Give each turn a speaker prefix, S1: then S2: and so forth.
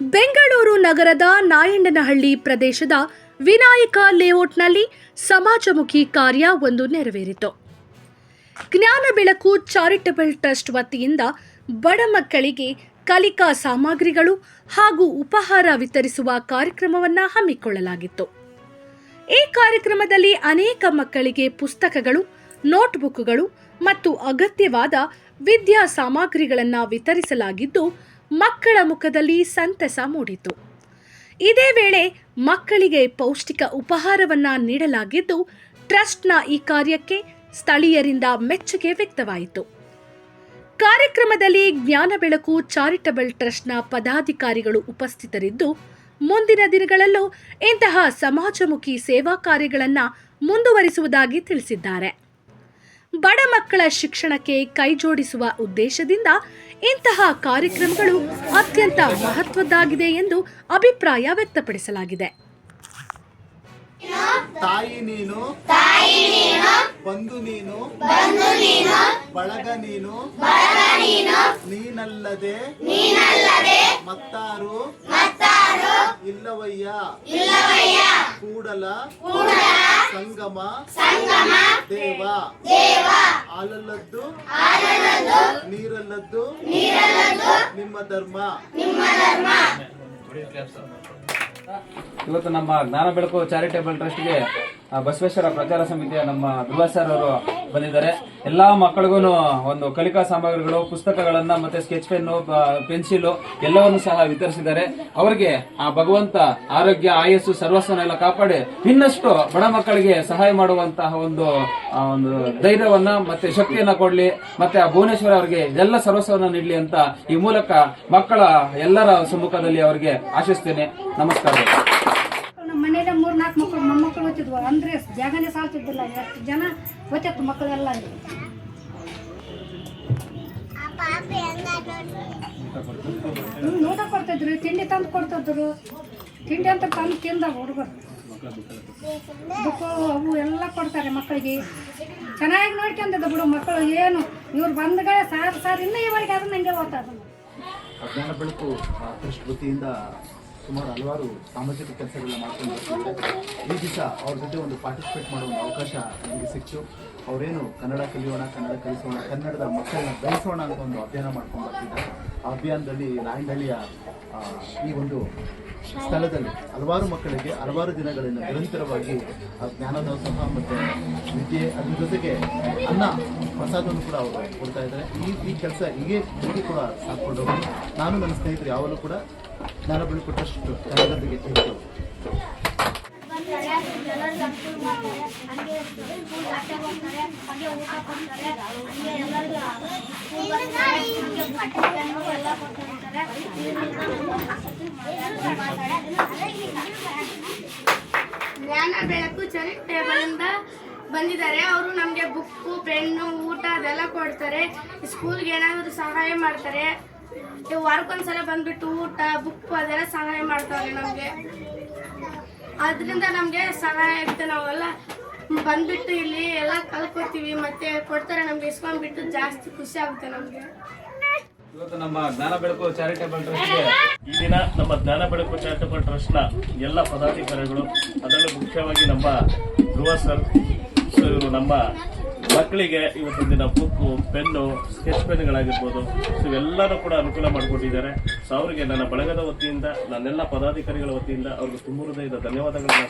S1: ಬೆಂಗಳೂರು ನಗರದ ನಾಯಂಡನಹಳ್ಳಿ ಪ್ರದೇಶದ ವಿನಾಯಕ ಲೇಔಟ್ನಲ್ಲಿ ಸಮಾಜಮುಖಿ ಕಾರ್ಯ ಒಂದು ನೆರವೇರಿತು. ಜ್ಞಾನ ಬೆಳಕು ಚಾರಿಟಬಲ್ ಟ್ರಸ್ಟ್ ವತಿಯಿಂದ ಬಡ ಮಕ್ಕಳಿಗೆ ಕಲಿಕಾ ಸಾಮಗ್ರಿಗಳು ಹಾಗೂ ಉಪಹಾರ ವಿತರಿಸುವ ಕಾರ್ಯಕ್ರಮವನ್ನು ಹಮ್ಮಿಕೊಳ್ಳಲಾಗಿತ್ತು. ಈ ಕಾರ್ಯಕ್ರಮದಲ್ಲಿ ಅನೇಕ ಮಕ್ಕಳಿಗೆ ಪುಸ್ತಕಗಳು, ನೋಟ್ಬುಕ್ಗಳು ಮತ್ತು ಅಗತ್ಯವಾದ ವಿದ್ಯಾ ಸಾಮಗ್ರಿಗಳನ್ನು ವಿತರಿಸಲಾಗಿದ್ದು, ಮಕ್ಕಳ ಮುಖದಲ್ಲಿ ಸಂತಸ ಮೂಡಿತು. ಇದೇ ವೇಳೆ ಮಕ್ಕಳಿಗೆ ಪೌಷ್ಟಿಕ ಉಪಹಾರವನ್ನು ನೀಡಲಾಗಿದ್ದು, ಟ್ರಸ್ಟ್ನ ಈ ಕಾರ್ಯಕ್ಕೆ ಸ್ಥಳೀಯರಿಂದ ಮೆಚ್ಚುಗೆ ವ್ಯಕ್ತವಾಯಿತು. ಕಾರ್ಯಕ್ರಮದಲ್ಲಿ ಜ್ಞಾನ ಬೆಳಕು ಚಾರಿಟಬಲ್ ಟ್ರಸ್ಟ್ನ ಪದಾಧಿಕಾರಿಗಳು ಉಪಸ್ಥಿತರಿದ್ದು, ಮುಂದಿನ ದಿನಗಳಲ್ಲೂ ಇಂತಹ ಸಮಾಜಮುಖಿ ಸೇವಾ ಕಾರ್ಯಗಳನ್ನು ಮುಂದುವರಿಸುವುದಾಗಿ ತಿಳಿಸಿದ್ದಾರೆ. ಬಡ ಮಕ್ಕಳ ಶಿಕ್ಷಣಕ್ಕೆ ಕೈಜೋಡಿಸುವ ಉದ್ದೇಶದಿಂದ ಇಂತಹ ಕಾರ್ಯಕ್ರಮಗಳು ಅತ್ಯಂತ ಮಹತ್ವದ್ದಾಗಿದೆ ಎಂದು ಅಭಿಪ್ರಾಯ ವ್ಯಕ್ತಪಡಿಸಲಾಗಿದೆ.
S2: ತಾಯಿ ನೀನು, ಬಂಧು ನೀನು, ಬಳಗ ನೀನು, ನೀನಲ್ಲದೆ ಮತ್ತಾರು ಇಲ್ಲವಯ್ಯ, ಕೂಡಲ ಸಂಗಮ ದೇವ, ಹಾಲಲ್ಲದ್ದು ನೀರಲ್ಲದ್ದು ನಿಮ್ಮ ಧರ್ಮ.
S3: ಇವತ್ತು ನಮ್ಮ ಜ್ಞಾನ ಬೆಳಕು ಚಾರಿಟೇಬಲ್ ಟ್ರಸ್ಟ್ಗೆ ಬಸವೇಶ್ವರ ಪ್ರಚಾರ ಸಮಿತಿಯ ನಮ್ಮ ಧ್ರುವ ಸರ್ ಅವರು ಬಂದಿದ್ದಾರೆ. ಎಲ್ಲಾ ಮಕ್ಕಳಿಗೂ ಒಂದು ಕಲಿಕಾ ಸಾಮಗ್ರಿಗಳು, ಪುಸ್ತಕಗಳನ್ನ ಮತ್ತೆ ಸ್ಕೆಚ್ ಪೆನ್ನು, ಪೆನ್ಸಿಲ್ ಎಲ್ಲವನ್ನು ಸಹ ವಿತರಿಸಿದ್ದಾರೆ. ಅವರಿಗೆ ಆ ಭಗವಂತ ಆರೋಗ್ಯ, ಆಯಸ್ಸು, ಸರ್ವಸ್ವನೆಲ್ಲ ಕಾಪಾಡಿ ಇನ್ನಷ್ಟು ಬಡ ಮಕ್ಕಳಿಗೆ ಸಹಾಯ ಮಾಡುವಂತಹ ಒಂದು ಧೈರ್ಯವನ್ನ ಮತ್ತೆ ಶಕ್ತಿಯನ್ನ ಕೊಡ್ಲಿ, ಮತ್ತೆ ಆ ಭುವನೇಶ್ವರ ಅವರಿಗೆ ಎಲ್ಲ ಸರ್ವಸ್ವವನ್ನು ನೀಡಲಿ ಅಂತ ಈ ಮೂಲಕ ಮಕ್ಕಳ ಎಲ್ಲರ ಸಮ್ಮುಖದಲ್ಲಿ ಅವರಿಗೆ ಆಶಿಸ್ತೇನೆ. ನಮಸ್ಕಾರ.
S4: ನಮ್ಮ ಮನೇಲಿ 3-4 ಮಕ್ಕಳು ಮೊಮ್ಮಕ್ಕಳು ಓದ್ತಿದ್ವು, ಅಂದ್ರೆ ಜಾಗನೇ ಸಾಲ್ತಿದ್ದಿಲ್ಲ. ಎಷ್ಟು ಜನ ಓದ್ತಿತ್ತು ಮಕ್ಕಳೆಲ್ಲ. ಊಟ ಕೊಡ್ತಿದ್ರು, ತಿಂಡಿ ತಂದು ಕೊಡ್ತಿದ್ರು. ತಿಂಡಿ ಅಂತ ತಂದು ತಿಂದ ಹುಡುಗರು ಬುಕ್ಕು ಅವು ಎಲ್ಲ ಕೊಡ್ತಾರೆ ಮಕ್ಕಳಿಗೆ. ಚೆನ್ನಾಗಿ ನೋಡ್ಕೊಂಡಿದ್ದ ಬಿಡು ಮಕ್ಕಳು. ಏನು ಇವ್ರು ಬಂದಗಳೇ ಸಾರ್ ಇನ್ನೂ ಇವರಿಗೆ ಅದನ್ನ ಹಂಗೆ ಓದ್ತಾರೆ.
S2: ಜ್ಞಾನ ಬೆಳಕು ಟ್ರಸ್ಟ್ ವತಿಯಿಂದ ಸುಮಾರು ಹಲವಾರು ಸಾಮಾಜಿಕ ಕೆಲಸಗಳನ್ನ ಮಾಡ್ಕೊಂಡು ಬರ್ತಿದ್ದಾರೆ. ಈ ದಿವಸ ಅವ್ರ ಜೊತೆ ಒಂದು ಪಾರ್ಟಿಸಿಪೇಟ್ ಮಾಡೋ ಒಂದು ಅವಕಾಶ ನಮಗೆ ಸಿಕ್ತು. ಅವರೇನು ಕನ್ನಡ ಕಲಿಯೋಣ, ಕನ್ನಡ ಕಲಿಸೋಣ, ಕನ್ನಡದ ಮಕ್ಕಳನ್ನ ಬೆಳೆಸೋಣ ಅಂತ ಒಂದು ಅಭಿಯಾನ ಮಾಡ್ಕೊಂಡು ಬರ್ತಿದ್ದಾರೆ. ಆ ಅಭಿಯಾನದಲ್ಲಿ ನಾಯಂಡಹಳ್ಳಿಯ ಈ ಒಂದು ಸ್ಥಳದಲ್ಲಿ ಹಲವಾರು ಮಕ್ಕಳಿಗೆ ಹಲವಾರು ದಿನಗಳಿಂದ ನಿರಂತರವಾಗಿ ಜ್ಞಾನೋತ್ಸವ ಮತ್ತು ವಿದ್ಯೆ, ಅದ್ರ ಜೊತೆಗೆ ಅನ್ನ ಪ್ರಸಾದವನ್ನು ಕೂಡ ಅವರು ಕೊಡ್ತಾ ಇದ್ದಾರೆ. ಈ ಕೆಲಸ ಹೀಗೆ ಕೂಡ ಸಾಕೊಂಡು ನಾನು ನನ್ನ ಸ್ನೇಹಿತರು ಯಾವಾಗಲೂ ಕೂಡ ಜ್ಞಾನ ಬೆಳಕು ಟ್ರಸ್ಟ್ ಕನ್ನಡದೊಂದಿಗೆ ಇತ್ತು.
S5: ಜ್ಞಾನ ಬೆಳಕು ಚಾರಿಟೇಬಲ್ ಇಂದ ಬಂದಿದ್ದಾರೆ. ಅವರು ನಮಗೆ ಬುಕ್ಕು, ಪೆನ್ನು, ಊಟ ಅದೆಲ್ಲ ಕೊಡ್ತಾರೆ. ಸ್ಕೂಲ್ಗೆ ಏನಾದರೂ ಸಹಾಯ ಮಾಡ್ತಾರೆ. ವಾರಕ್ಕೊಂದ್ಸಲ ಬಂದ್ಬಿಟ್ಟು ಊಟ, ಬುಕ್ಕು ಅದೆಲ್ಲ ಸಹಾಯ ಮಾಡ್ತಾರೆ ನಮಗೆ. ಅದರಿಂದ ನಮಗೆ ಸಹಾಯ ಆಗುತ್ತೆ. ನಾವೆಲ್ಲ ಬಂದ್ಬಿಟ್ಟು ಇಲ್ಲಿ ಎಲ್ಲ ಕಲ್ಕೋತೀವಿ, ಮತ್ತೆ ಕೊಡ್ತಾರೆ ನಮ್ಗೆ. ಇಸ್ಕೊಂಡ್ಬಿಟ್ಟು ಜಾಸ್ತಿ ಖುಷಿ ಆಗುತ್ತೆ ನಮಗೆ.
S3: ಇವತ್ತು ನಮ್ಮ ಜ್ಞಾನ ಬೆಳಕು ಚಾರಿಟೇಬಲ್ ಟ್ರಸ್ಟ್ಗೆ
S6: ಈ ದಿನ ನಮ್ಮ ಜ್ಞಾನ ಬೆಳಕು ಚಾರಿಟೇಬಲ್ ಟ್ರಸ್ಟ್ನ ಎಲ್ಲ ಪದಾಧಿಕಾರಿಗಳು, ಅದರಲ್ಲೂ ಮುಖ್ಯವಾಗಿ ನಮ್ಮ ಧ್ರುವ ಸರ್ ಇವರು ನಮ್ಮ ಮಕ್ಕಳಿಗೆ ಇವತ್ತಿನ ದಿನ ಬುಕ್ಕು, ಪೆನ್ನು, ಸ್ಕೆಚ್ ಪೆನ್ಗಳಾಗಿರ್ಬೋದು ಇವೆಲ್ಲರೂ ಕೂಡ ಅನುಕೂಲ ಮಾಡಿಕೊಟ್ಟಿದ್ದಾರೆ. ಸೊ ಅವರಿಗೆ ನನ್ನ ಬಳಗದ ವತಿಯಿಂದ, ನನ್ನೆಲ್ಲ ಪದಾಧಿಕಾರಿಗಳ ವತಿಯಿಂದ ಅವ್ರಿಗೆ ತುಂಬ ಹೃದಯದ ಧನ್ಯವಾದಗಳನ್ನು.